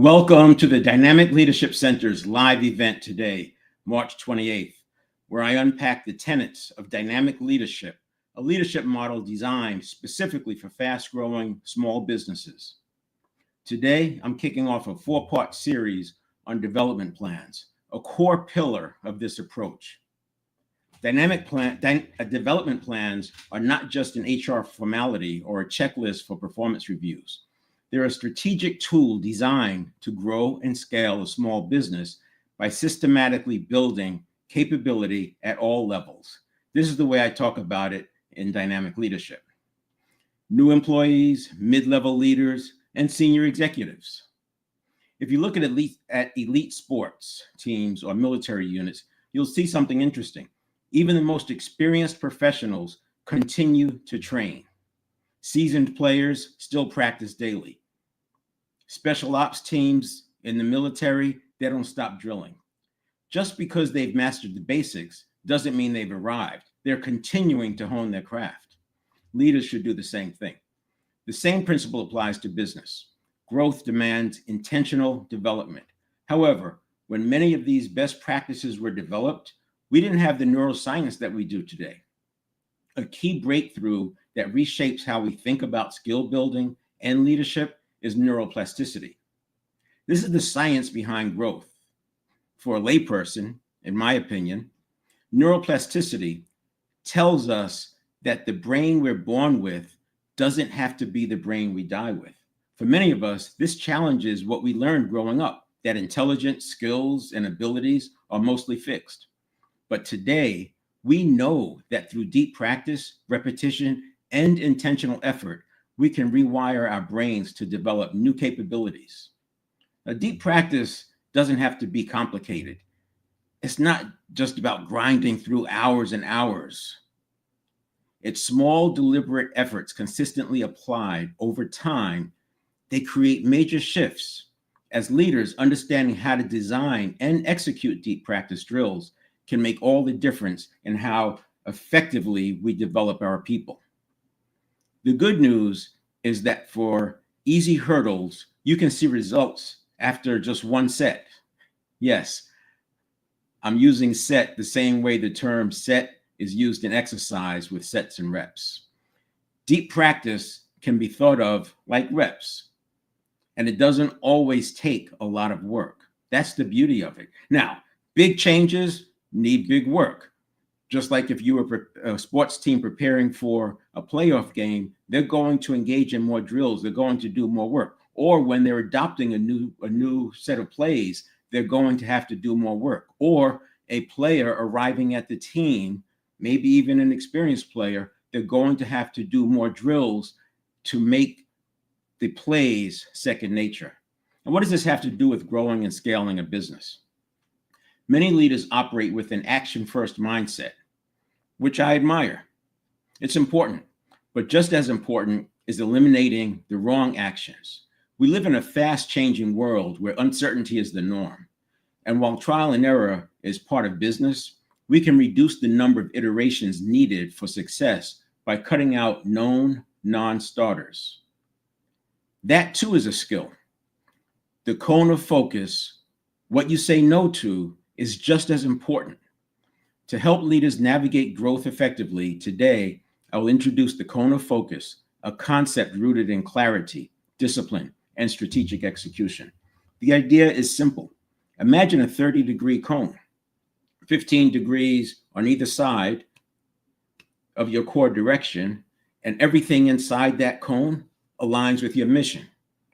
Welcome to the Dynamic Leadership Center's live event today, March 28th, where I unpack the tenets of dynamic leadership, a leadership model designed specifically for fast-growing small businesses. Today, I'm kicking off a four-part series on development plans, a core pillar of this approach. Development plans are not just an HR formality or a checklist for performance reviews. They're a strategic tool designed to grow and scale a small business by systematically building capability at all levels. This is the way I talk about it in dynamic leadership. New employees, mid-level leaders, and senior executives. If you look at elite sports teams or military units, you'll see something interesting. Even the most experienced professionals continue to train. Seasoned players still practice daily. Special ops teams in the military, they don't stop drilling. Just because they've mastered the basics doesn't mean they've arrived. They're continuing to hone their craft. Leaders should do the same thing. The same principle applies to business. Growth demands intentional development. However, when many of these best practices were developed, we didn't have the neuroscience that we do today. A key breakthrough that reshapes how we think about skill building and leadership is neuroplasticity. This is the science behind growth. For a layperson, in my opinion, neuroplasticity tells us that the brain we're born with doesn't have to be the brain we die with. For many of us, this challenges what we learned growing up, that intelligence, skills, and abilities are mostly fixed. But today, we know that through deep practice, repetition, and intentional effort, we can rewire our brains to develop new capabilities. Now, deep practice doesn't have to be complicated. It's not just about grinding through hours and hours. It's small, deliberate efforts consistently applied over time. They create major shifts. As leaders, understanding how to design and execute deep practice drills can make all the difference in how effectively we develop our people. The good news is that for easy hurdles, you can see results after just one set. Yes, I'm using set the same way the term set is used in exercise with sets and reps. Deep practice can be thought of like reps, and it doesn't always take a lot of work. That's the beauty of it. Now, big changes need big work. Just like if you were a sports team preparing for a playoff game, they're going to engage in more drills. They're going to do more work. Or when they're adopting a new set of plays, they're going to have to do more work. Or a player arriving at the team, maybe even an experienced player, they're going to have to do more drills to make the plays second nature. And what does this have to do with growing and scaling a business? Many leaders operate with an action-first mindset, which I admire. It's important, but just as important is eliminating the wrong actions. We live in a fast-changing world where uncertainty is the norm. And while trial and error is part of business, we can reduce the number of iterations needed for success by cutting out known non-starters. That too is a skill. The cone of focus, what you say no to, is just as important. To help leaders navigate growth effectively, today, I will introduce the cone of focus, a concept rooted in clarity, discipline, and strategic execution. The idea is simple. Imagine a 30-degree cone, 15 degrees on either side of your core direction, and everything inside that cone aligns with your mission,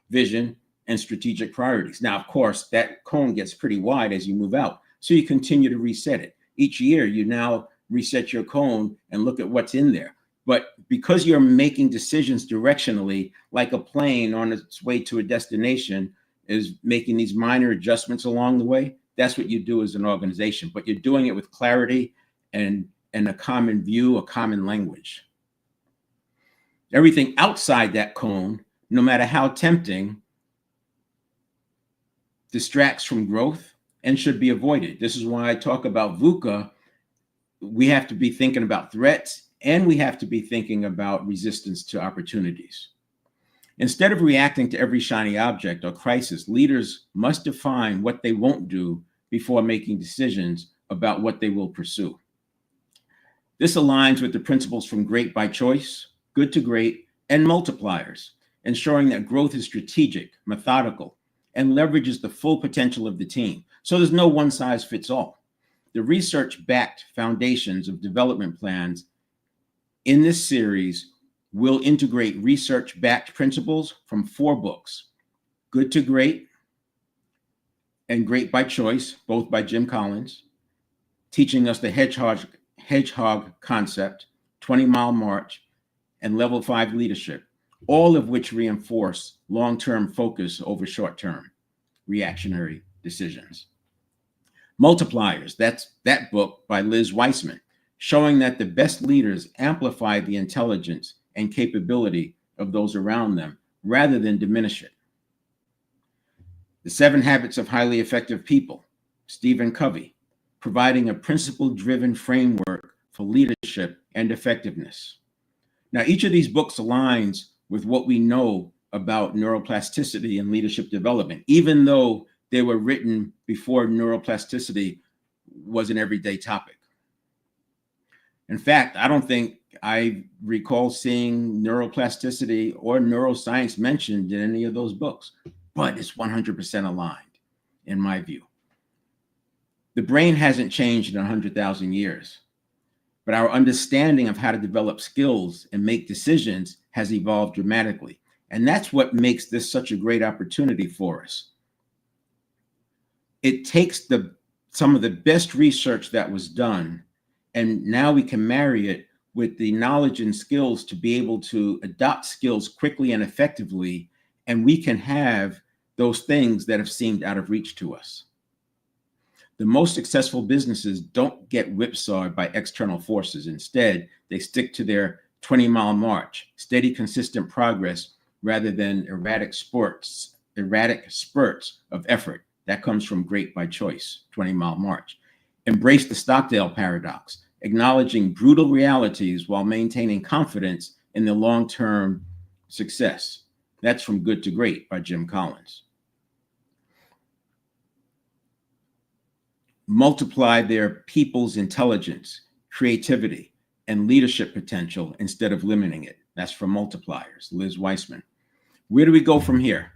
vision, and strategic priorities. Now, of course, that cone gets pretty wide as you move out, so you continue to reset it. Each year, you now reset your cone and look at what's in there. But because you're making decisions directionally, like a plane on its way to a destination is making these minor adjustments along the way, that's what you do as an organization. But you're doing it with clarity and a common view, a common language. Everything outside that cone, no matter how tempting, distracts from growth and should be avoided. This is why I talk about VUCA. We have to be thinking about threats and we have to be thinking about resistance to opportunities. Instead of reacting to every shiny object or crisis, leaders must define what they won't do before making decisions about what they will pursue. This aligns with the principles from Great by Choice, Good to Great, and Multipliers, ensuring that growth is strategic, methodical, and leverages the full potential of the team. So there's no one size fits all. The research-backed foundations of development plans in this series will integrate research-backed principles from 4 books, Good to Great and Great by Choice, both by Jim Collins, teaching us the hedgehog concept, 20-Mile March, and Level 5 leadership, all of which reinforce long-term focus over short-term reactionary decisions. Multipliers, that's that book by Liz Wiseman, showing that the best leaders amplify the intelligence and capability of those around them rather than diminish it. The 7 Habits of Highly Effective People, Stephen Covey, providing a principle-driven framework for leadership and effectiveness. Now, each of these books aligns with what we know about neuroplasticity and leadership development, even though they were written before neuroplasticity was an everyday topic. In fact, I don't think I recall seeing neuroplasticity or neuroscience mentioned in any of those books, but it's 100% aligned in my view. The brain hasn't changed in 100,000 years, but our understanding of how to develop skills and make decisions has evolved dramatically. And that's what makes this such a great opportunity for us. It takes some of the best research that was done, and now we can marry it with the knowledge and skills to be able to adopt skills quickly and effectively, and we can have those things that have seemed out of reach to us. The most successful businesses don't get whipsawed by external forces. Instead, they stick to their 20-mile march, steady, consistent progress rather than erratic spurts of effort. That comes from Great by Choice, 20-Mile March. Embrace the Stockdale paradox, acknowledging brutal realities while maintaining confidence in the long-term success. That's from Good to Great by Jim Collins. Multiply their people's intelligence, creativity, and leadership potential instead of limiting it. That's from Multipliers, Liz Wiseman. Where do we go from here?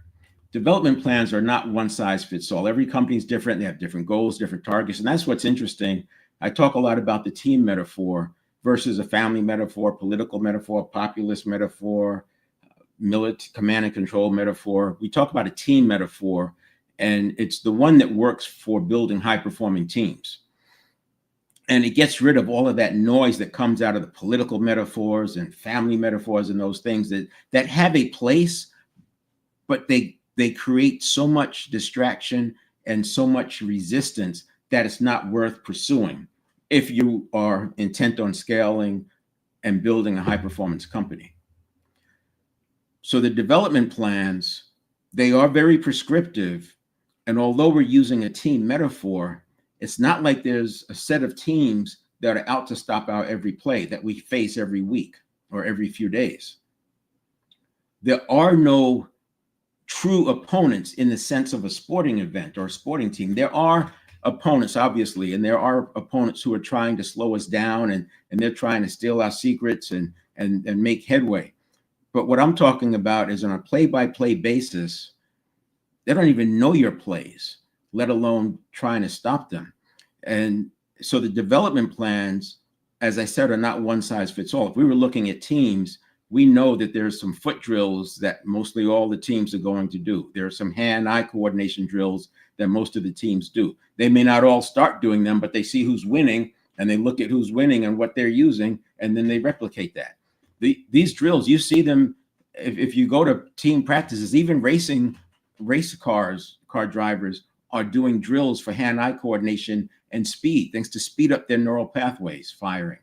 Development plans are not one size fits all. Every company is different. They have different goals, different targets. And that's what's interesting. I talk a lot about the team metaphor versus a family metaphor, political metaphor, populist metaphor, military command and control metaphor. We talk about a team metaphor, and it's the one that works for building high-performing teams. And it gets rid of all of that noise that comes out of the political metaphors and family metaphors and those things that have a place, but they create so much distraction and so much resistance that it's not worth pursuing if you are intent on scaling and building a high-performance company. So the development plans, they are very prescriptive. And although we're using a team metaphor, it's not like there's a set of teams that are out to stop our every play that we face every week or every few days. There are no true opponents in the sense of a sporting event or a sporting team. There are opponents, obviously, and there are opponents who are trying to slow us down and they're trying to steal our secrets and make headway. But what I'm talking about is on a play-by-play basis, they don't even know your plays, let alone trying to stop them. And so the development plans, as I said, are not one size fits all. If we were looking at teams, we know that there's some foot drills that mostly all the teams are going to do. There are some hand-eye coordination drills that most of the teams do. They may not all start doing them, but they see who's winning and they look at who's winning and what they're using, and then they replicate that. These drills, you see them if you go to team practices, even race car drivers are doing drills for hand-eye coordination and speed, things to speed up their neural pathways firing,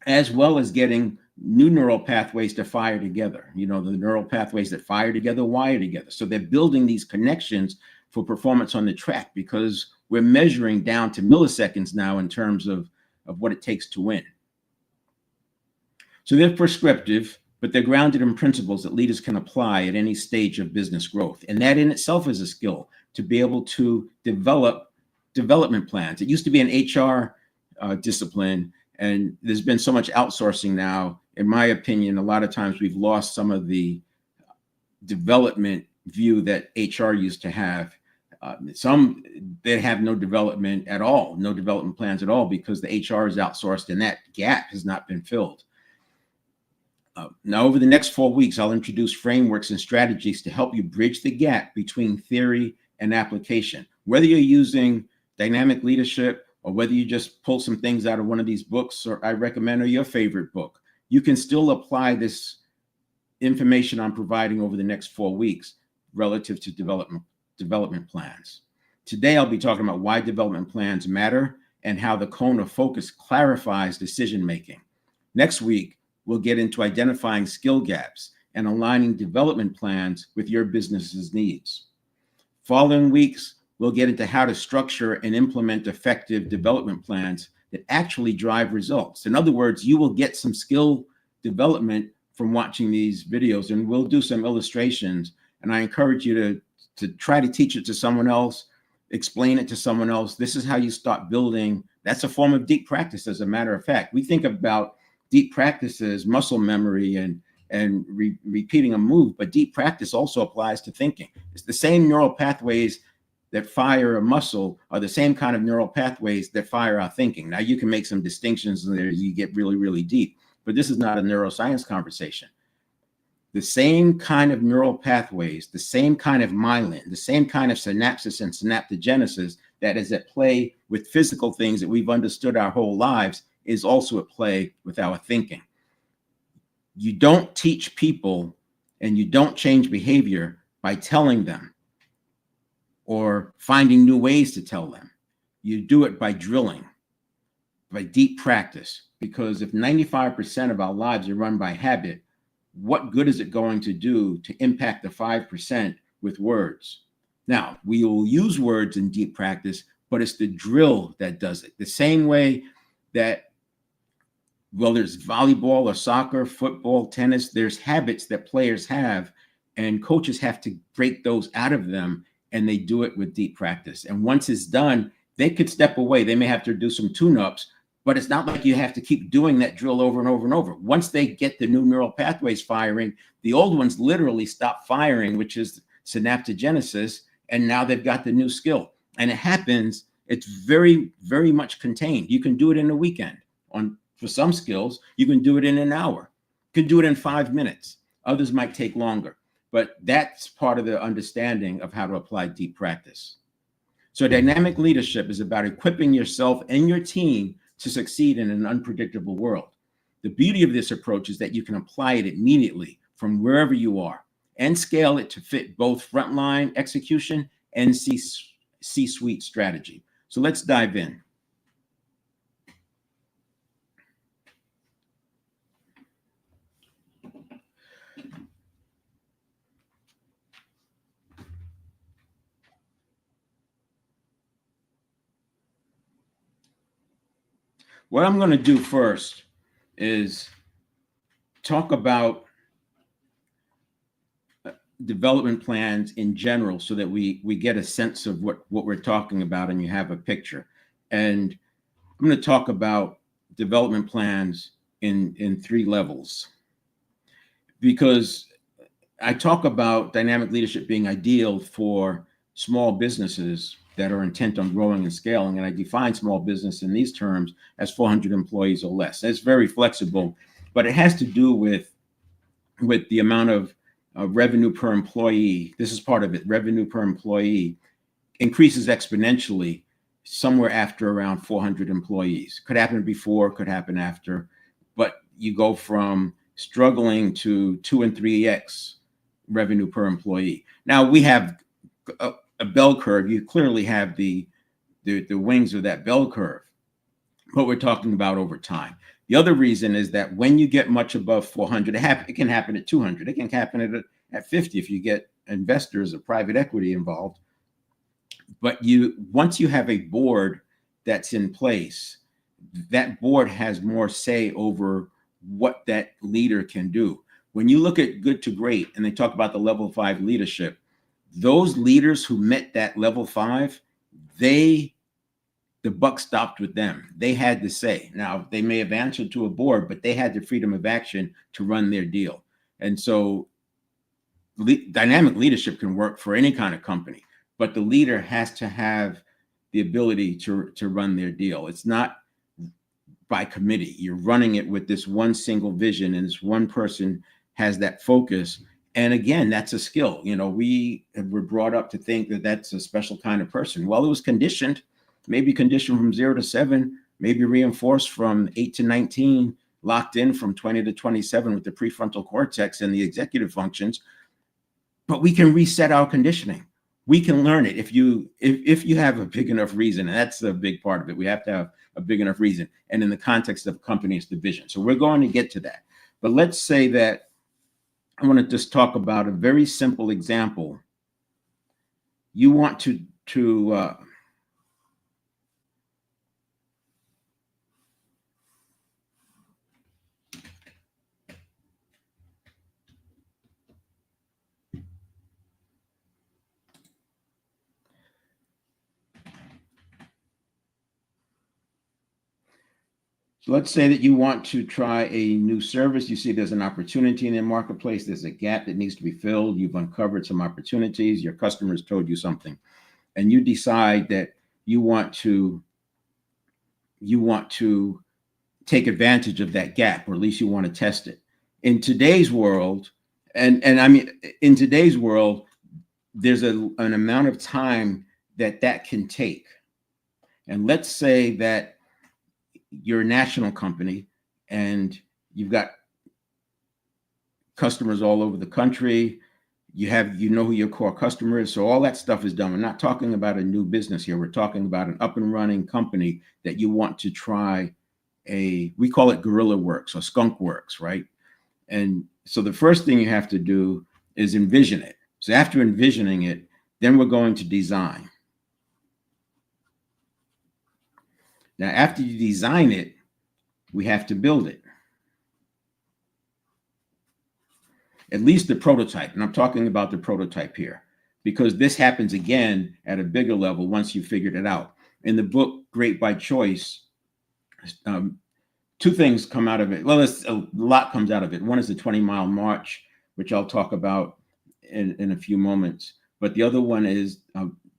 as well as getting new neural pathways to fire together. You know, the neural pathways that fire together, wire together. So they're building these connections for performance on the track because we're measuring down to milliseconds now in terms of what it takes to win. So they're prescriptive. but they're grounded in principles that leaders can apply at any stage of business growth. And that in itself is a skill, to be able to develop development plans. It used to be an HR discipline, and there's been so much outsourcing now. In my opinion, a lot of times we've lost some of the development view that HR used to have. Some they have no development at all, no development plans at all, because the HR is outsourced and that gap has not been filled. Now, over the next 4 weeks, I'll introduce frameworks and strategies to help you bridge the gap between theory and application. Whether you're using dynamic leadership or whether you just pull some things out of one of these books or I recommend or your favorite book, you can still apply this information I'm providing over the next 4 weeks relative to development plans. Today, I'll be talking about why development plans matter and how the cone of focus clarifies decision-making. Next week, we'll get into identifying skill gaps and aligning development plans with your business's needs. Following weeks, we'll get into how to structure and implement effective development plans that actually drive results. In other words, you will get some skill development from watching these videos, and we'll do some illustrations. And I encourage you to try to teach it to someone else, explain it to someone else. This is how you start building. That's a form of deep practice, as a matter of fact. We think about deep practices, muscle memory, and repeating a move, but deep practice also applies to thinking. It's the same neural pathways that fire a muscle are the same kind of neural pathways that fire our thinking. Now, you can make some distinctions there as you get really, really deep, but this is not a neuroscience conversation. The same kind of neural pathways, the same kind of myelin, the same kind of synapses and synaptogenesis that is at play with physical things that we've understood our whole lives is also at play with our thinking. You don't teach people and you don't change behavior by telling them or finding new ways to tell them. You do it by drilling, by deep practice, because if 95% of our lives are run by habit, what good is it going to do to impact the 5% with words? Now, we will use words in deep practice, but it's the drill that does it. The same way that, well, there's volleyball or soccer, football, tennis, there's habits that players have, and coaches have to break those out of them, and they do it with deep practice. And once it's done, they could step away. They may have to do some tune-ups, but it's not like you have to keep doing that drill over and over and over. Once they get the new neural pathways firing, the old ones literally stop firing, which is synaptogenesis, and now they've got the new skill. And it happens, it's very, very much contained. You can do it in a weekend. For some skills, you can do it in an hour. You can do it in 5 minutes. Others might take longer, but that's part of the understanding of how to apply deep practice. So dynamic leadership is about equipping yourself and your team to succeed in an unpredictable world. The beauty of this approach is that you can apply it immediately from wherever you are and scale it to fit both frontline execution and C-suite strategy. So let's dive in. What I'm going to do first is talk about development plans in general so that we get a sense of what we're talking about and you have a picture. And I'm going to talk about development plans in 3 levels, because I talk about dynamic leadership being ideal for small businesses that are intent on growing and scaling. And I define small business in these terms as 400 employees or less. It's very flexible, but it has to do with the amount of revenue per employee. This is part of it. Revenue per employee increases exponentially somewhere after around 400 employees. Could happen before, could happen after, but you go from struggling to 2 and 3x revenue per employee. Now we have a bell curve. You clearly have the wings of that bell curve, but we're talking about over time. The other reason is that when you get much above 400, it can happen at 200. It can happen at 50 if you get investors or private equity involved. But once you have a board that's in place, that board has more say over what that leader can do. When you look at Good to Great and they talk about the level 5 leadership, those leaders who met that level 5, the buck stopped with them. They had to say. Now, they may have answered to a board, but they had the freedom of action to run their deal. And so dynamic leadership can work for any kind of company, but the leader has to have the ability to run their deal. It's not by committee. You're running it with this one single vision, and this one person has that focus. And again, that's a skill. You know, we were brought up to think that that's a special kind of person. Well, it was conditioned, maybe conditioned from 0 to 7, maybe reinforced from 8 to 19, locked in from 20 to 27 with the prefrontal cortex and the executive functions. But we can reset our conditioning. We can learn it if you have a big enough reason, and that's a big part of it. We have to have a big enough reason. And in the context of a company, it's the vision. So we're going to get to that. But let's say that I want to just talk about a very simple example. You want to So let's say that you want to try a new service. You see there's an opportunity in the marketplace. There's a gap that needs to be filled. You've uncovered some opportunities. Your customers told you something, and you decide that you want to take advantage of that gap, or at least you want to test it. In today's world, and I mean, in today's world, there's an amount of time that can take. And let's say that you're a national company and you've got customers all over the country. You know who your core customer is. So all that stuff is done. We're not talking about a new business here. We're talking about an up and running company that you want to try we call it Guerrilla Works or Skunk Works, right? And so the first thing you have to do is envision it. So after envisioning it, then we're going to design. Now, after you design it, we have to build it. At least the prototype. And I'm talking about the prototype here, because this happens again at a bigger level once you've figured it out. In the book, Great by Choice, two things come out of it. Well, a lot comes out of it. One is the 20-mile march, which I'll talk about in a few moments. But the other one is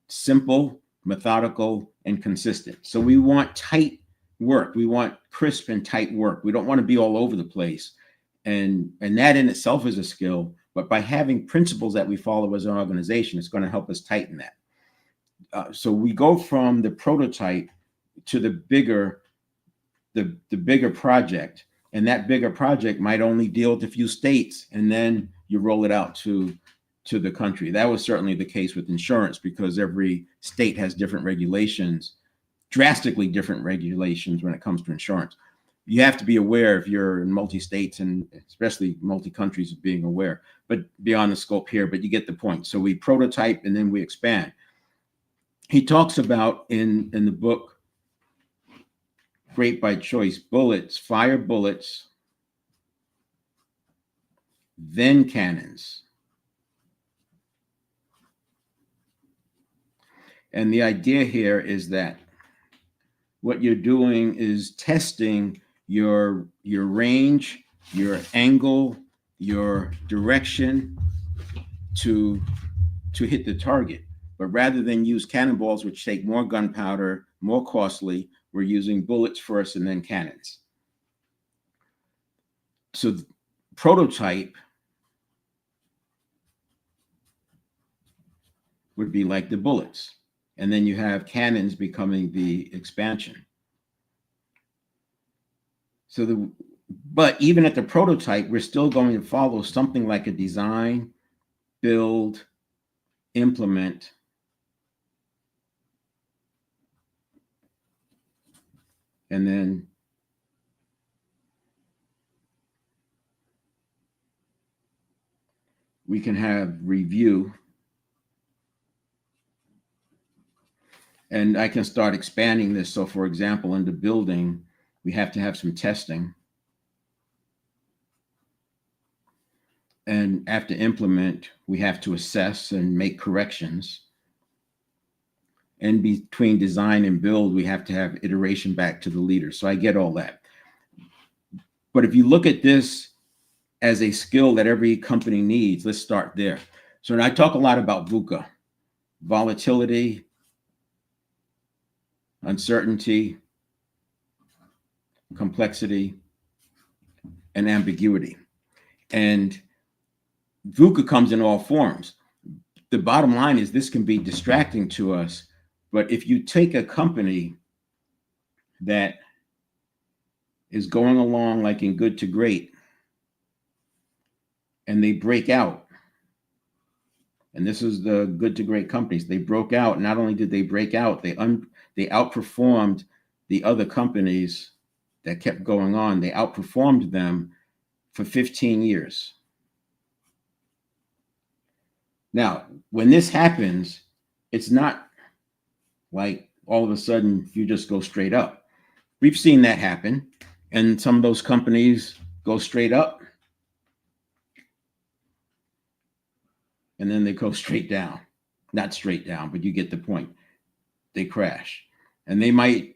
simple, methodical, and consistent. So we want tight work. We want crisp and tight work. We don't want to be all over the place. And that in itself is a skill. But by having principles that we follow as an organization, it's going to help us tighten that. So we go from the prototype to the bigger project. And that bigger project might only deal with a few states, and then you roll it out to the country. That was certainly the case with insurance, because every state has different regulations, drastically different regulations when it comes to insurance. You have to be aware if you're in multi-states and especially multi-countries of being aware, but beyond the scope here, but you get the point. So we prototype and then we expand. He talks about in the book, Great by Choice, bullets, fire bullets, then cannons. And the idea here is that what you're doing is testing your range, your angle, your direction to hit the target. But rather than use cannonballs, which take more gunpowder, more costly, we're using bullets first and then cannons. So prototype would be like the bullets. And then you have cannons becoming the expansion. But even at the prototype, we're still going to follow something like a design, build, implement, and then we can have review. And I can start expanding this. So for example, in the building, we have to have some testing. And after implement, we have to assess and make corrections. And between design and build, we have to have iteration back to the leader. So I get all that. But if you look at this as a skill that every company needs, let's start there. So I talk a lot about VUCA: volatility, uncertainty, complexity, and ambiguity. And VUCA comes in all forms. The bottom line is this can be distracting to us, but if you take a company that is going along like in good to great, and they break out, and this is the good to great companies, they broke out. Not only did they break out, they outperformed the other companies that kept going on. They outperformed them for 15 years. Now, when this happens, it's not like all of a sudden you just go straight up. We've seen that happen, and some of those companies go straight up, and then they go straight down. Not straight down, but you get the point. They crash, and they might,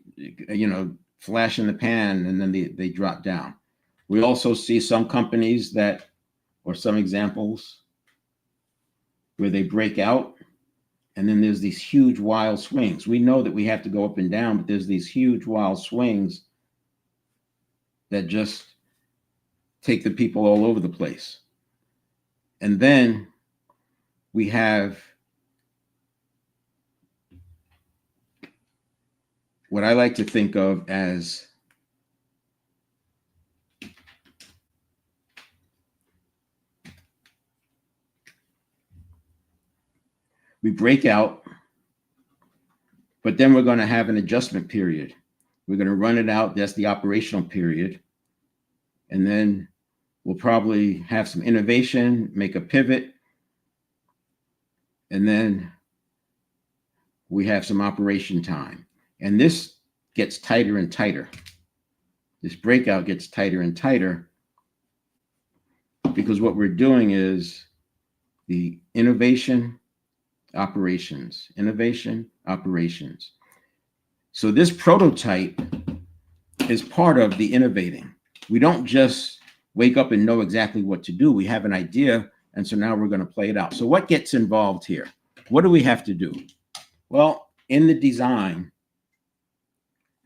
flash in the pan, and then they drop down. We also see some companies that, or some examples, where they break out, and then there's these huge wild swings. We know that we have to go up and down, but there's these huge wild swings that just take the people all over the place. And then we have what I like to think of as we break out, but then we're going to have an adjustment period. We're going to run it out. That's the operational period. And then we'll probably have some innovation, make a pivot, and then we have some operation time. And this gets tighter and tighter. This breakout gets tighter and tighter because what we're doing is the innovation, operations, innovation, operations. So this prototype is part of the innovating. We don't just wake up and know exactly what to do. We have an idea, and so now we're going to play it out. So what gets involved here? What do we have to do? Well, in the design,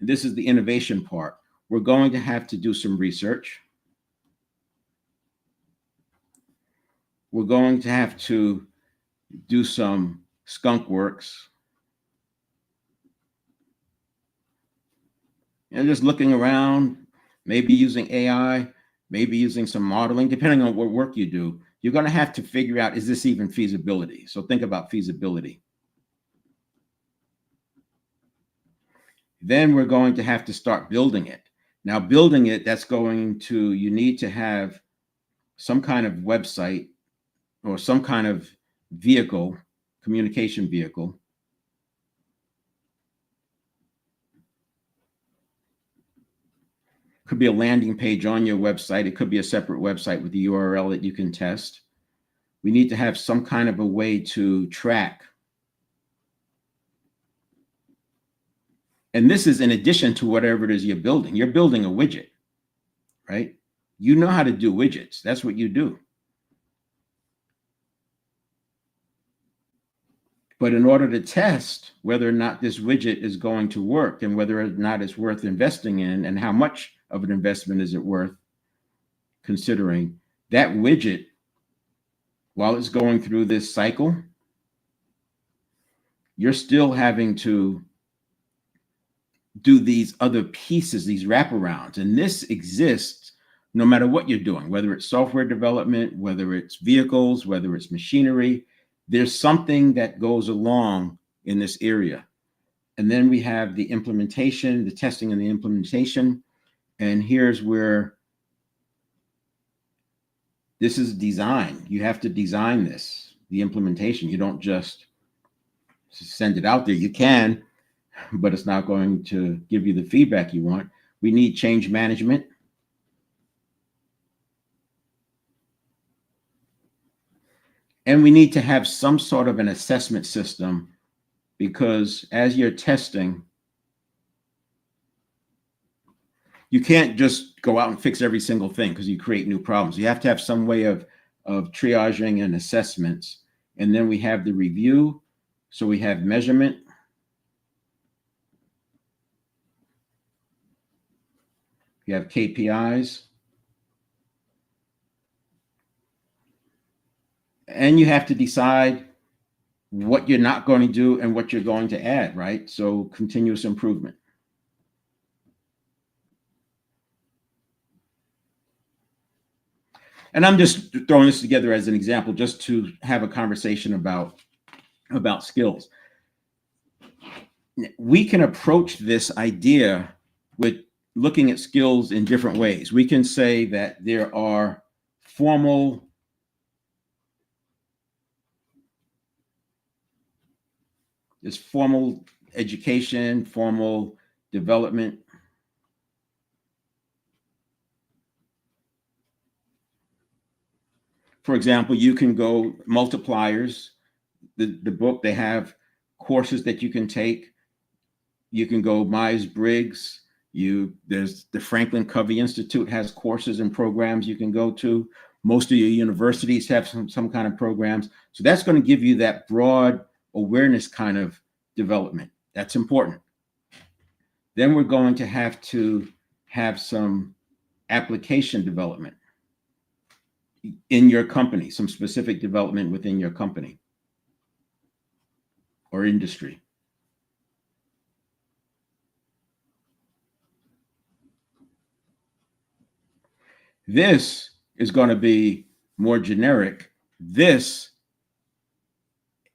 this is the innovation part, we're going to have to do some research. We're going to have to do some skunk works. And just looking around, maybe using AI, maybe using some modeling, depending on what work you do, you're going to have to figure out, is this even feasibility? So think about feasibility. Then we're going to have to start building it. Now, building it, that's going to, you need to have some kind of website or some kind of vehicle, communication vehicle. Could be a landing page on your website. It could be a separate website with the URL that you can test. We need to have some kind of a way to track. And this is in addition to whatever it is you're building. You're building a widget, right? You know how to do widgets. That's what you do. But in order to test whether or not this widget is going to work and whether or not it's worth investing in and how much of an investment is it worth considering, that widget, while it's going through this cycle, you're still having to do these other pieces, these wraparounds. And this exists no matter what you're doing, whether it's software development, whether it's vehicles, whether it's machinery. There's something that goes along in this area. And then we have the implementation, the testing and the implementation. And here's where this is design. You have to design this, the implementation. You don't just send it out there. You can, but it's not going to give you the feedback you want. We need change management. And we need to have some sort of an assessment system, because as you're testing, you can't just go out and fix every single thing because you create new problems. You have to have some way of triaging and assessments. And then we have the review. So we have measurement. You have KPIs. And you have to decide what you're not going to do and what you're going to add, right? So continuous improvement. And I'm just throwing this together as an example, just to have a conversation about skills. We can approach this idea with looking at skills in different ways. We can say that there are formal education, formal development. For example, you can go multipliers. The book, they have courses that you can take. You can go Myers-Briggs. There's the Franklin Covey Institute has courses and programs you can go to. Most of your universities have some kind of programs. So that's going to give you that broad awareness kind of development. That's important. Then we're going to have some application development in your company, some specific development within your company or industry. This is going to be more generic. This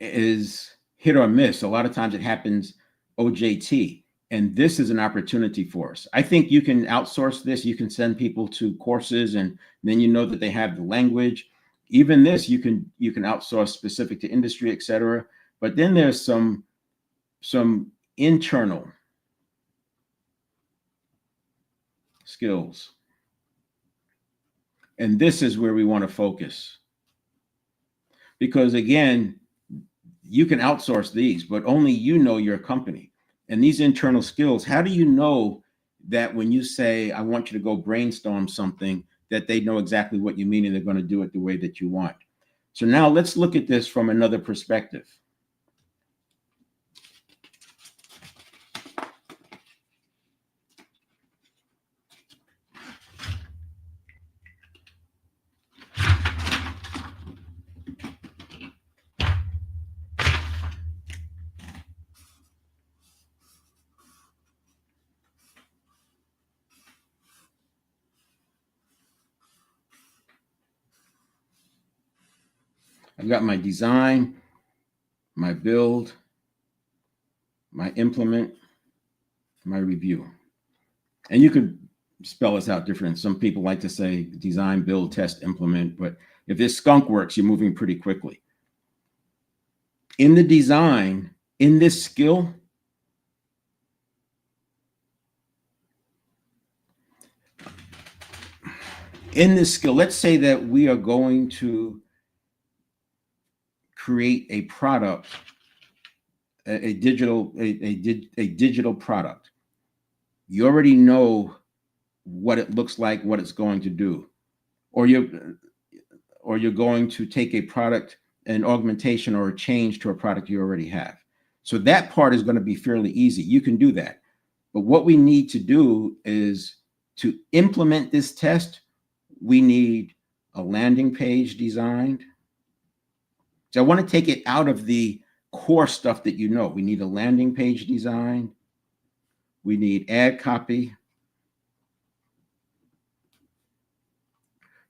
is hit or miss. A lot of times it happens OJT, and this is an opportunity for us. I think you can outsource this. You can send people to courses, and then you know that they have the language. Even this, you can outsource specific to industry, et cetera. But then there's some internal skills. And this is where we want to focus. Because again, you can outsource these, but only you know your company. And these internal skills, how do you know that when you say, I want you to go brainstorm something, that they know exactly what you mean and they're going to do it the way that you want? So now let's look at this from another perspective. I've got my design, my build, my implement, my review. And you could spell this out different. Some people like to say design, build, test, implement, but if this skunk works, you're moving pretty quickly. In the design, in this skill, let's say that we are going to create a product, a digital product. You already know what it looks like, what it's going to do, or you're going to take a product, an augmentation or a change to a product you already have. So that part is going to be fairly easy. You can do that. But what we need to do is to implement this test, we need a landing page designed. So I want to take it out of the core stuff that you know. We need a landing page design. We need ad copy.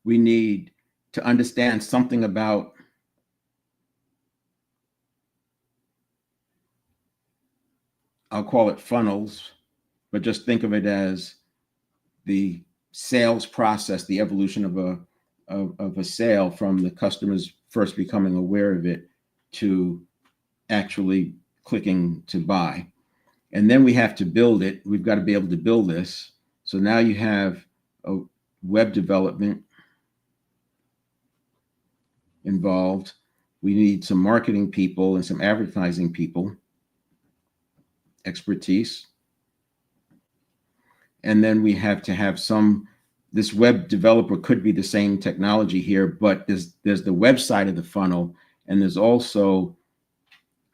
We need to understand something about I'll call it funnels, but just think of it as the sales process, the evolution of a sale from the customers first becoming aware of it to actually clicking to buy. And then we have to build it. We've got to be able to build this. So now you have a web development involved. We need some marketing people and some advertising people, expertise. And then we have to have this web developer could be the same technology here, but there's the website of the funnel, and there's also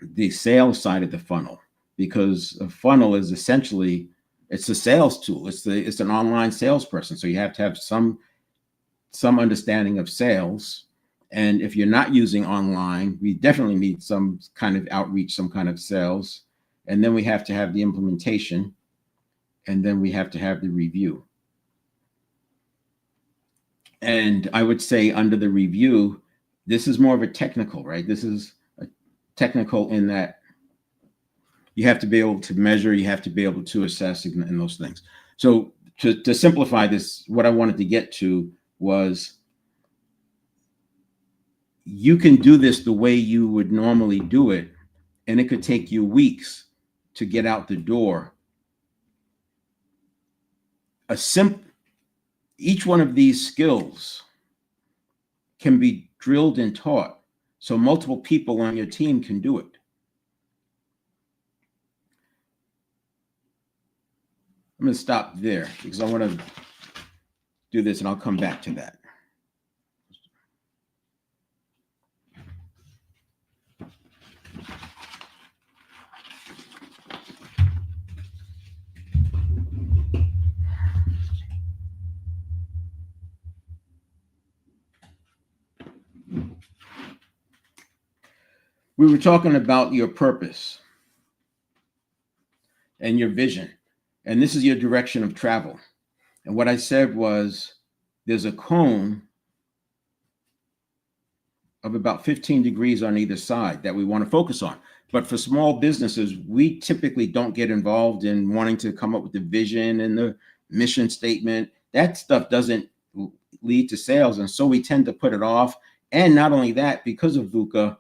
the sales side of the funnel, because a funnel is essentially, it's a sales tool. It's an online salesperson. So you have to have some understanding of sales. And if you're not using online, we definitely need some kind of outreach, some kind of sales. And then we have to have the implementation. And then we have to have the review. And I would say under the review, this is more of a technical, right? This is a technical in that you have to be able to measure, you have to be able to assess, and those things. So to simplify this, what I wanted to get to was, you can do this the way you would normally do it, and it could take you weeks to get out the door. Each one of these skills can be drilled and taught, so multiple people on your team can do it. I'm going to stop there because I want to do this, and I'll come back to that. We were talking about your purpose and your vision, and this is your direction of travel. And what I said was, there's a cone of about 15 degrees on either side that we want to focus on. But for small businesses, we typically don't get involved in wanting to come up with the vision and the mission statement. That stuff doesn't lead to sales. And so we tend to put it off. And not only that, because of VUCA,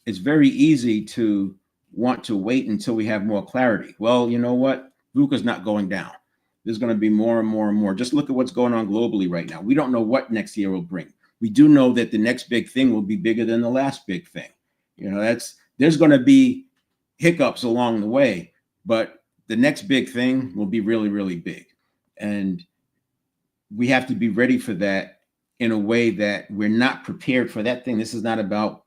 it's very easy to want to wait until we have more clarity. Well, you know what? VUCA is not going down. There's going to be more and more and more. Just look at what's going on globally right now. We don't know what next year will bring. We do know that the next big thing will be bigger than the last big thing. You know, there's going to be hiccups along the way, but the next big thing will be really, really big. And we have to be ready for that in a way that we're not prepared for that thing. This is not about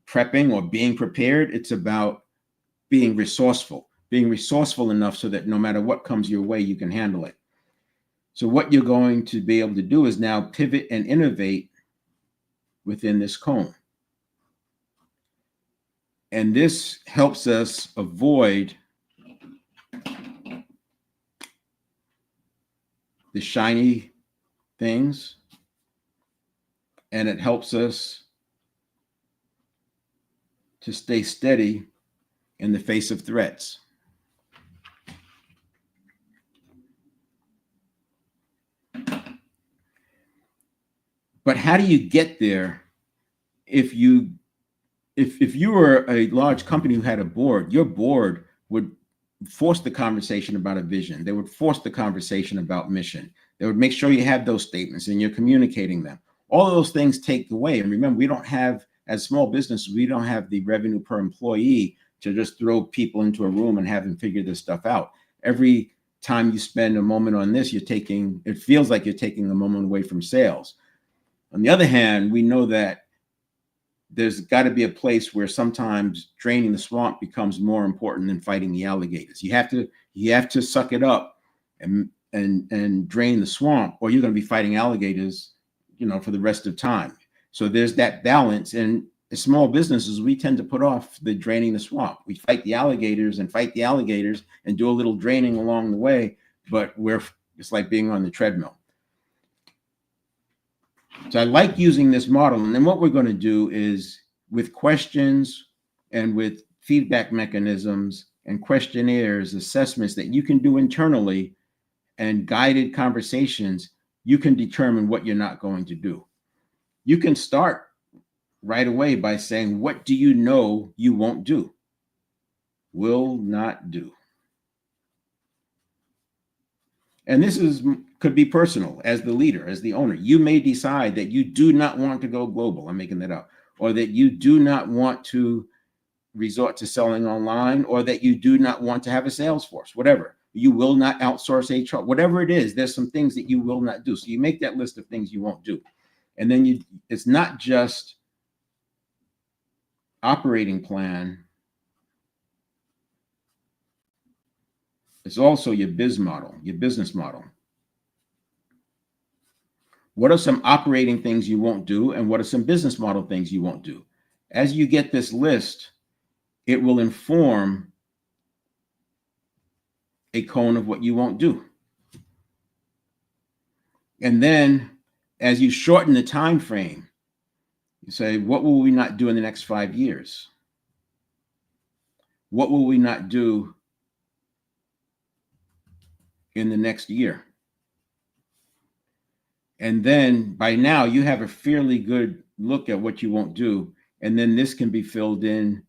prepping or being prepared. It's about being resourceful enough so that no matter what comes your way, you can handle it. So what you're going to be able to do is now pivot and innovate within this cone. And this helps us avoid the shiny things, and it helps us to stay steady in the face of threats. But how do you get there? If you were a large company who had a board, your board would force the conversation about a vision. They would force the conversation about mission. They would make sure you have those statements and you're communicating them. All of those things take away. And remember, we don't have, as small businesses, we don't have the revenue per employee to just throw people into a room and have them figure this stuff out. Every time you spend a moment on this, it feels like you're taking a moment away from sales. On the other hand, we know that there's got to be a place where sometimes draining the swamp becomes more important than fighting the alligators. You have to suck it up and drain the swamp, or you're going to be fighting alligators, for the rest of time. So there's that balance. And as small businesses, we tend to put off the draining the swamp. We fight the alligators and do a little draining along the way, but it's like being on the treadmill. So I like using this model. And then what we're going to do is, with questions and with feedback mechanisms and questionnaires, assessments that you can do internally, and guided conversations, you can determine what you're not going to do. You can start right away by saying, what do you know you won't do? Will not do. And this could be personal. As the leader, as the owner, you may decide that you do not want to go global. I'm making that up. Or that you do not want to resort to selling online, or that you do not want to have a sales force, whatever. You will not outsource HR, whatever it is. There's some things that you will not do. So you make that list of things you won't do. And then it's not just operating plan. It's also your business model. What are some operating things you won't do, and what are some business model things you won't do? As you get this list, it will inform a cone of what you won't do. And then as you shorten the time frame, you say, what will we not do in the next 5 years? What will we not do in the next year? And then by now you have a fairly good look at what you won't do. And then this can be filled in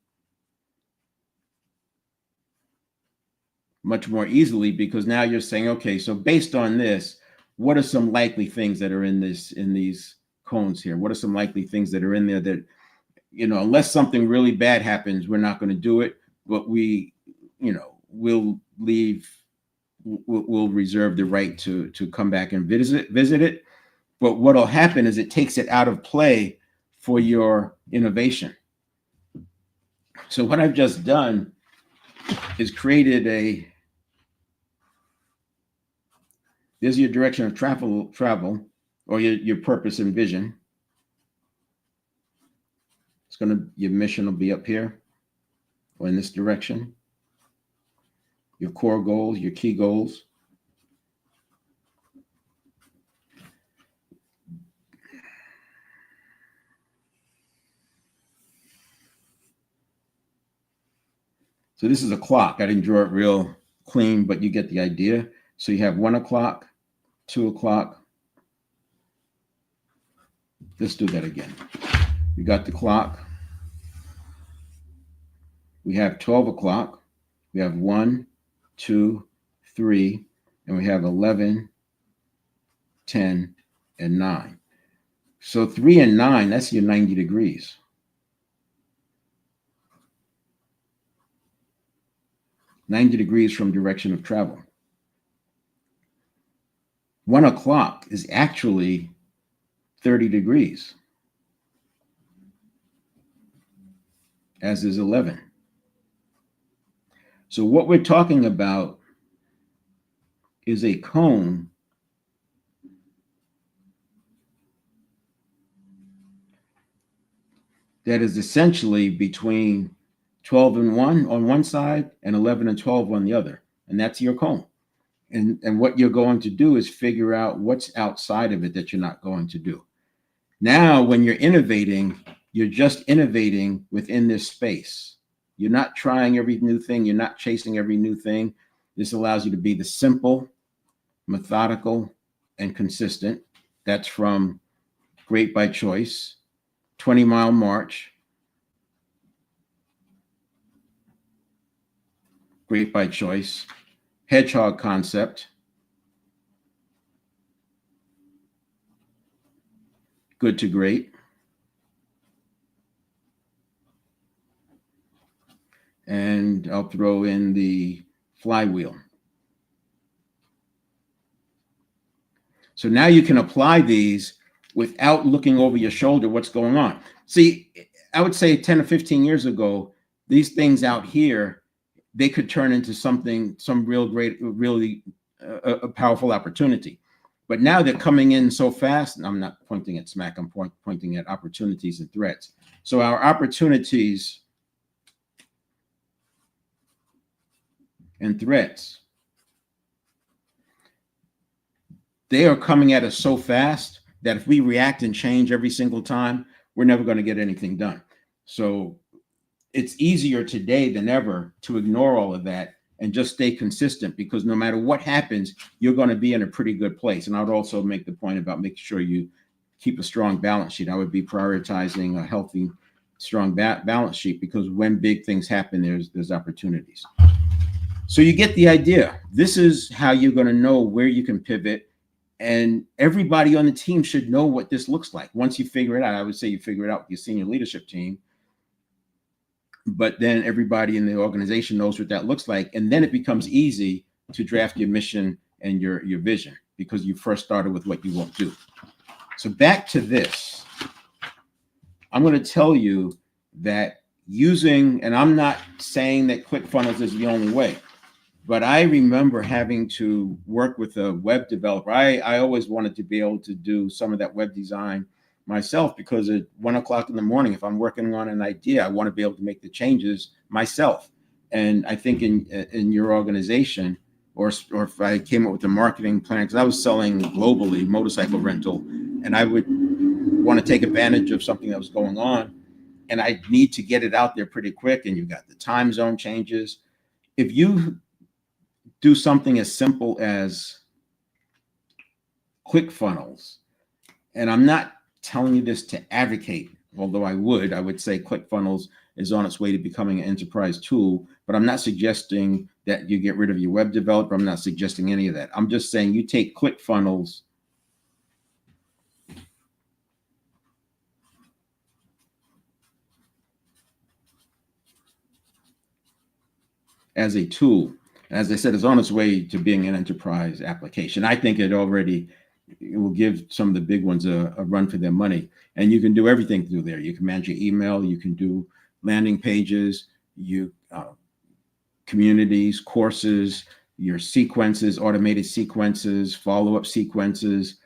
much more easily, because now you're saying, okay, so based on this, what are some likely things that are in these cones here? What are some likely things that are in there that, unless something really bad happens, we're not going to do it, but we'll reserve the right to come back and visit it. But what'll happen is it takes it out of play for your innovation. So what I've just done is created there's your direction of travel, or your purpose and vision. Your mission will be up here or in this direction. Your core goals, your key goals. So this is a clock. I didn't draw it real clean, but you get the idea. So you have 1 o'clock, 2 o'clock. Let's do that again. We got the clock. We have 12 o'clock. We have 1, 2, 3, and we have 11, 10, and 9. So 3 and 9, that's your 90 degrees. (90 degrees) from direction of travel. 1 o'clock is actually 30 degrees, as is 11. So what we're talking about is a cone that is essentially between 12 and 1 on one side and 11 and 12 on the other. And that's your cone. And what you're going to do is figure out what's outside of it that you're not going to do. Now, when you're innovating, you're just innovating within this space. You're not trying every new thing. You're not chasing every new thing. This allows you to be the simple, methodical, and consistent. That's from Great by Choice, 20-Mile March, Great by Choice, Hedgehog Concept, Good to Great, and I'll throw in the Flywheel. So now you can apply these without looking over your shoulder what's going on. See, I would say 10 or 15 years ago, these things out here, they could turn into something, some really powerful opportunity. But now they're coming in so fast, and I'm not pointing at smack, I'm pointing at opportunities and threats. So our opportunities and threats, they are coming at us so fast that if we react and change every single time, we're never going to get anything done. So it's easier today than ever to ignore all of that and just stay consistent, because no matter what happens, you're going to be in a pretty good place. And I would also make the point about making sure you keep a strong balance sheet. I would be prioritizing a healthy, strong balance sheet, because when big things happen, there's opportunities. So you get the idea. This is how you're going to know where you can pivot. And everybody on the team should know what this looks like. Once you figure it out, I would say you figure it out with your senior leadership team. But then everybody in the organization knows what that looks like. And then it becomes easy to draft your mission and your vision, because you first started with what you won't do. So back to this. I'm going to tell you that using, and I'm not saying that ClickFunnels is the only way, but I remember having to work with a web developer. I always wanted to be able to do some of that web design myself, because at 1 o'clock in the morning, if I'm working on an idea, I want to be able to make the changes myself. And I think in your organization, or if I came up with a marketing plan, because I was selling globally motorcycle rental, and I would want to take advantage of something that was going on, and I need to get it out there pretty quick. And you've got the time zone changes. If you do something as simple as ClickFunnels, and I'm not telling you this to advocate, although I would say ClickFunnels is on its way to becoming an enterprise tool, but I'm not suggesting that you get rid of your web developer. I'm not suggesting any of that. I'm just saying you take ClickFunnels as a tool. As I said, it's on its way to being an enterprise application. I think it will give some of the big ones a run for their money. And you can do everything through there. You can manage your email, you can do landing pages, communities, courses, your sequences, automated sequences, follow-up sequences,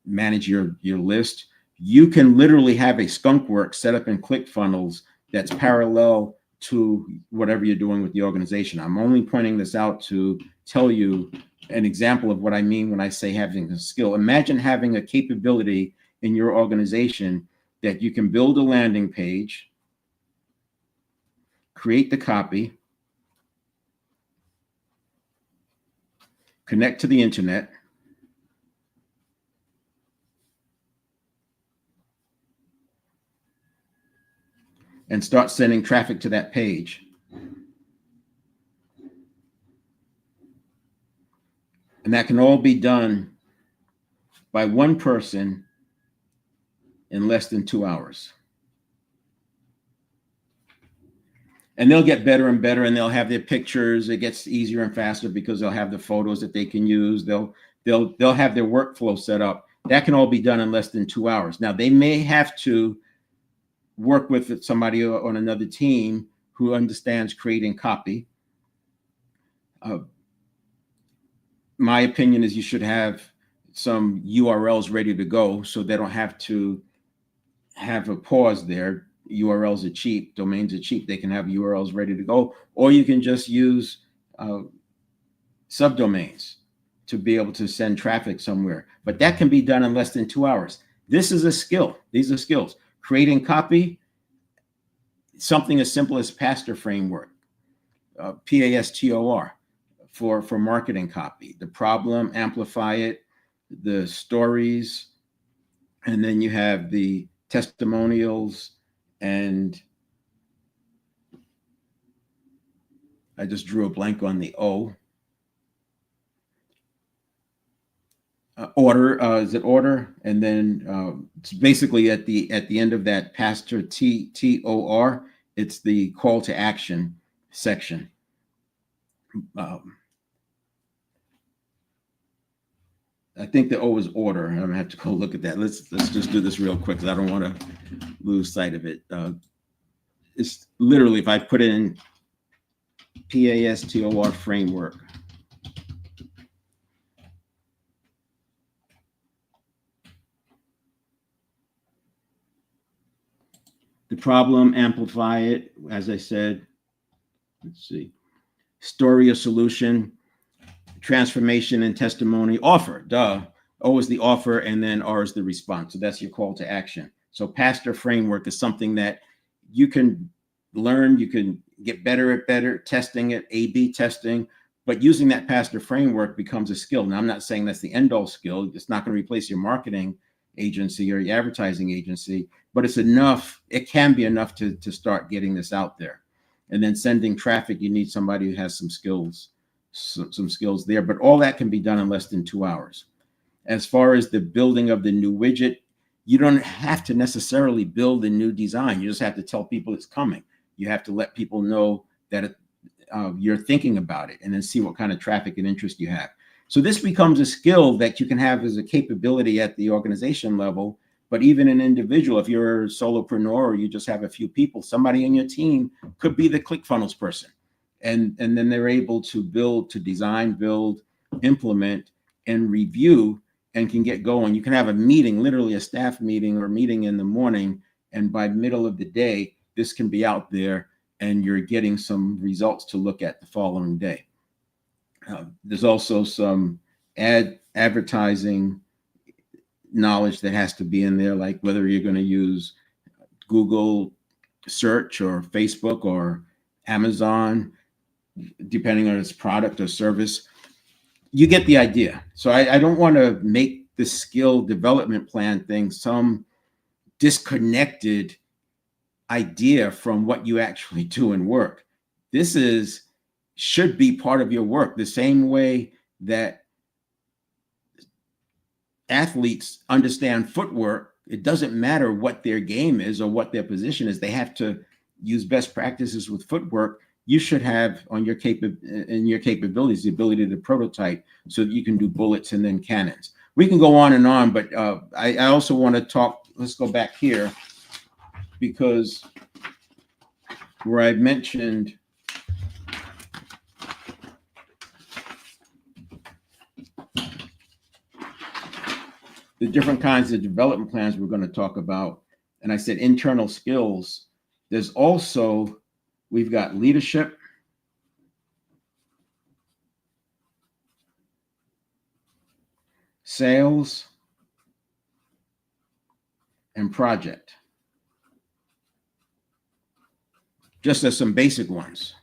manage your list. You can literally have a skunkworks set up in ClickFunnels that's parallel to whatever you're doing with the organization. I'm only pointing this out to tell you an example of what I mean when I say having a skill. Imagine having a capability in your organization that you can build a landing page, create the copy, connect to the internet, and start sending traffic to that page. And that can all be done by one person in less than 2 hours. And they'll get better and better, and they'll have their pictures. It gets easier and faster because they'll have the photos that they can use. They'll have their workflow set up. That can all be done in less than 2 hours. Now, they may have to work with somebody on another team who understands creating copy. My opinion is you should have some URLs ready to go so they don't have to have a pause there. URLs are cheap, domains are cheap. They can have URLs ready to go, or you can just use subdomains to be able to send traffic somewhere. But that can be done in less than 2 hours. This is a skill. These are skills. Creating copy, something as simple as Pastor Framework, PASTOR for marketing copy. The problem, amplify it, the stories, and then you have the testimonials, and I just drew a blank on the O. Order, is it order? And then it's basically at the end of that Pastor TOR, it's the call to action section. I think the O is order. I'm gonna have to go look at that. Let's just do this real quick because I don't want to lose sight of it. It's literally, if I put in PASTOR framework, the problem, amplify it, as I said. Let's see, story or solution, transformation and testimony, offer, O is the offer, and then R is the response. So that's your call to action. So Pastor Framework is something that you can learn, you can get better at testing it, A/B testing, but using that Pastor Framework becomes a skill. Now, I'm not saying that's the end-all skill. It's not going to replace your marketing agency or your advertising agency, but it's enough. It can be enough to start getting this out there. And then sending traffic, you need somebody who has some skills, some skills there. But all that can be done in less than 2 hours. As far as the building of the new widget, you don't have to necessarily build a new design. You just have to tell people it's coming. You have to let people know that you're thinking about it, and then see what kind of traffic and interest you have. So this becomes a skill that you can have as a capability at the organization level, but even an individual, if you're a solopreneur or you just have a few people, somebody in your team could be the ClickFunnels person. And then they're able to build, to design, build, implement, and review, and can get going. You can have a meeting, literally a staff meeting or meeting in the morning, and by middle of the day, this can be out there and you're getting some results to look at the following day. There's also some advertising knowledge that has to be in there, like whether you're going to use Google search or Facebook or Amazon, depending on its product or service. You get the idea. So I don't want to make the skill development plan thing some disconnected idea from what you actually do in work. This should be part of your work, the same way that athletes understand footwork. It doesn't matter what their game is or what their position is. They have to use best practices with footwork. You should have on your capabilities the ability to prototype so that you can do bullets and then cannons. We can go on and on, but I also want to talk. Let's go back here, because where I mentioned the different kinds of development plans we're going to talk about, and I said internal skills, there's also, we've got leadership, sales, and project. Just as some basic ones.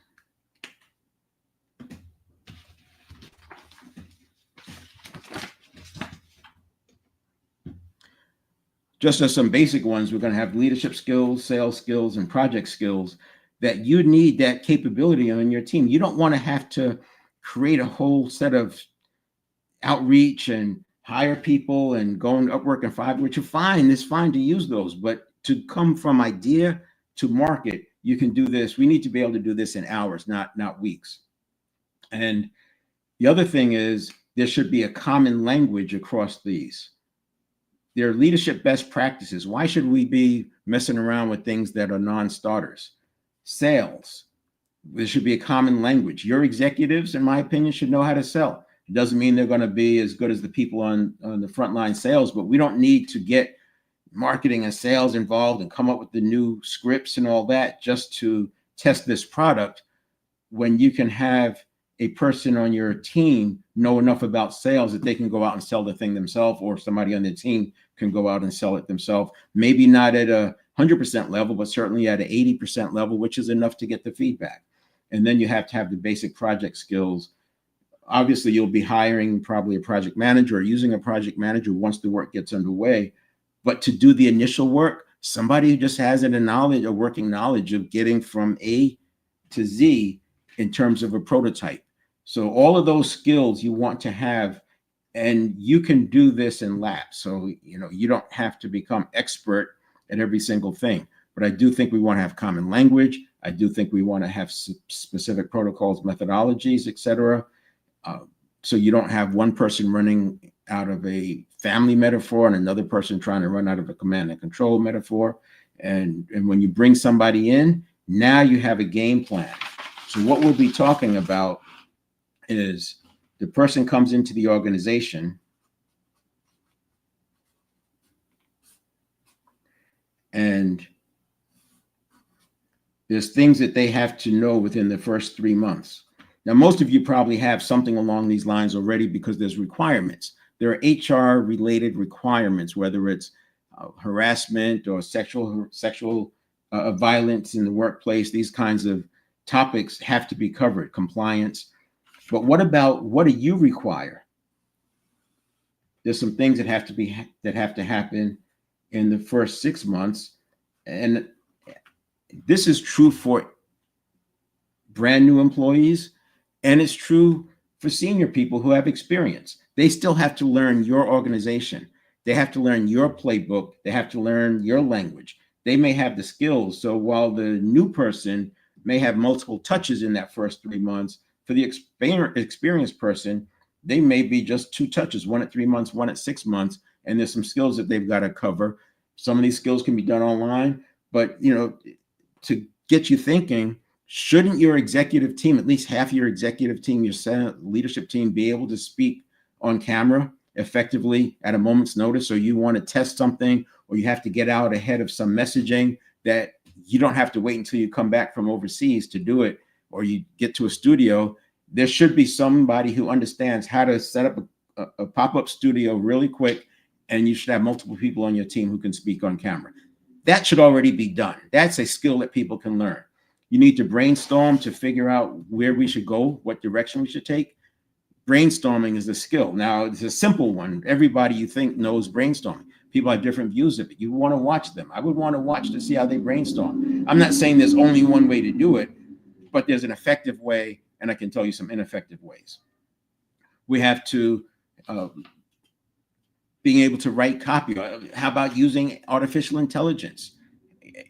Just as some basic ones, we're going to have leadership skills, sales skills, and project skills that you need that capability on your team. You don't want to have to create a whole set of outreach and hire people and go on Upwork and Fiverr, which are fine. It's fine to use those, but to come from idea to market, you can do this. We need to be able to do this in hours, not weeks. And the other thing is there should be a common language across these. There are leadership best practices. Why should we be messing around with things that are non-starters? Sales, there should be a common language. Your executives, in my opinion, should know how to sell. It doesn't mean they're going to be as good as the people on the frontline sales, but we don't need to get marketing and sales involved and come up with the new scripts and all that just to test this product, when you can have a person on your team know enough about sales that they can go out and sell the thing themselves, or somebody on the team can go out and sell it themselves. Maybe not at a 100% level, but certainly at an 80% level, which is enough to get the feedback. And then you have to have the basic project skills. Obviously, you'll be hiring probably a project manager or using a project manager once the work gets underway. But to do the initial work, somebody who just has a working knowledge of getting from A to Z in terms of a prototype. So all of those skills you want to have, and you can do this in laps. So, you don't have to become expert at every single thing. But I do think we want to have common language. I do think we want to have specific protocols, methodologies, et cetera. So you don't have one person running out of a family metaphor and another person trying to run out of a command and control metaphor. And when you bring somebody in, now you have a game plan. So what we'll be talking about is the person comes into the organization and there's things that they have to know within the first 3 months. Now, most of you probably have something along these lines already because there's requirements. There are HR related requirements, whether it's harassment or sexual violence in the workplace. These kinds of topics have to be covered, compliance. But what do you require? There's some things that have to happen in the first 6 months. And this is true for brand new employees, and it's true for senior people who have experience. They still have to learn your organization. They have to learn your playbook. They have to learn your language. They may have the skills. So while the new person may have multiple touches in that first 3 months, for the experienced person, they may be just 2 touches, one at 3 months, one at 6 months, and there's some skills that they've got to cover. Some of these skills can be done online, but to get you thinking, shouldn't your executive team, at least half your executive team, your Senate leadership team, be able to speak on camera effectively at a moment's notice? Or you want to test something, or you have to get out ahead of some messaging that you don't have to wait until you come back from overseas to do it, or you get to a studio. There should be somebody who understands how to set up a pop-up studio really quick, and you should have multiple people on your team who can speak on camera. That should already be done. That's a skill that people can learn. You need to brainstorm to figure out where we should go, what direction we should take. Brainstorming is a skill. Now, it's a simple one. Everybody you think knows brainstorming. People have different views of it. You want to watch them. I would want to watch to see how they brainstorm. I'm not saying there's only one way to do it, but there's an effective way, and I can tell you some ineffective ways. We have to being able to write copy. How about using artificial intelligence?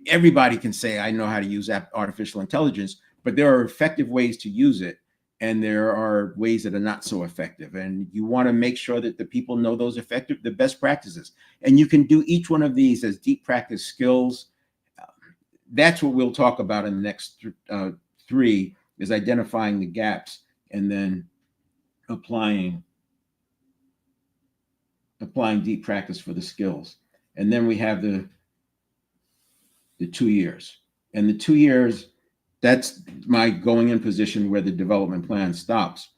Everybody can say, I know how to use artificial intelligence, but there are effective ways to use it, and there are ways that are not so effective. And you want to make sure that the people know those effective, the best practices. And you can do each one of these as deep practice skills. That's what we'll talk about in the next 3, is identifying the gaps and then applying deep practice for the skills. And then we have the 2 years. And the 2 years, that's my going in position where the development plan stops.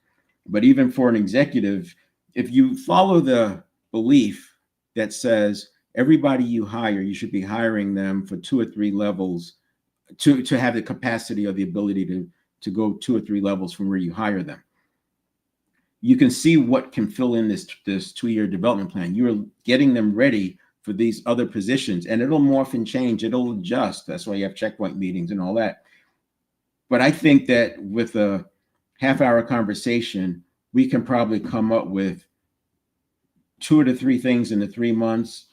But even for an executive, if you follow the belief that says everybody you hire, you should be hiring them for 2 or 3 levels to have the capacity or the ability to go 2 or 3 levels from where you hire them. You can see what can fill in this 2-year development plan. You're getting them ready for these other positions, and it'll morph and change. It'll adjust. That's why you have checkpoint meetings and all that. But I think that with a half-hour conversation, we can probably come up with 2 to 3 things in the 3 months,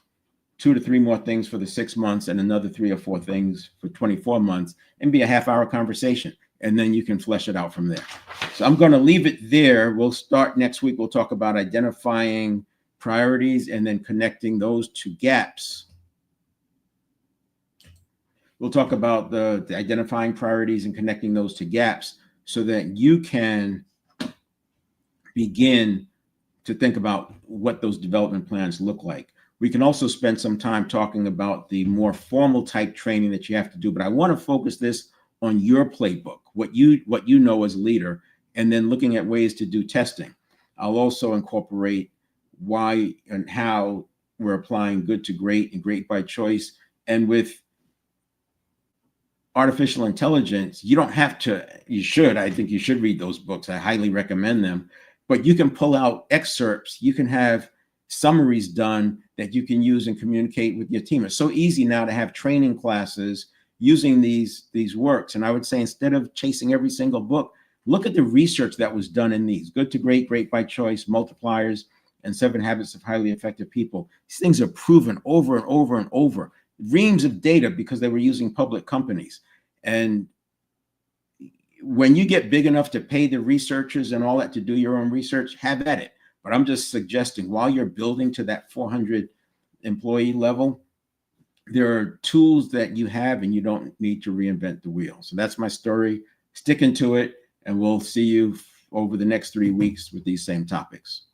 2 to 3 more things for the 6 months, and another 3 or 4 things for 24 months, and be a half-hour conversation. And then you can flesh it out from there. So I'm going to leave it there. We'll start next week. We'll talk about identifying priorities and then connecting those to gaps. We'll talk about the identifying priorities and connecting those to gaps so that you can begin to think about what those development plans look like. We can also spend some time talking about the more formal type training that you have to do, but I want to focus this on your playbook, what you know as a leader, and then looking at ways to do testing. I'll also incorporate why and how we're applying good to great and great by choice. And with artificial intelligence, you don't have to, you should, I think you should read those books. I highly recommend them, but you can pull out excerpts. You can have summaries done that you can use and communicate with your team. It's so easy now to have training classes using these works. And I would say, instead of chasing every single book, look at the research that was done in these: Good to Great, Great by Choice, Multipliers, and 7 Habits of Highly Effective People. These things are proven over and over and over. Reams of data, because they were using public companies. And when you get big enough to pay the researchers and all that to do your own research, have at it. But I'm just suggesting, while you're building to that 400 employee level, there are tools that you have, and you don't need to reinvent the wheel. So that's my story. Sticking to it, and we'll see you over the next 3 weeks with these same topics.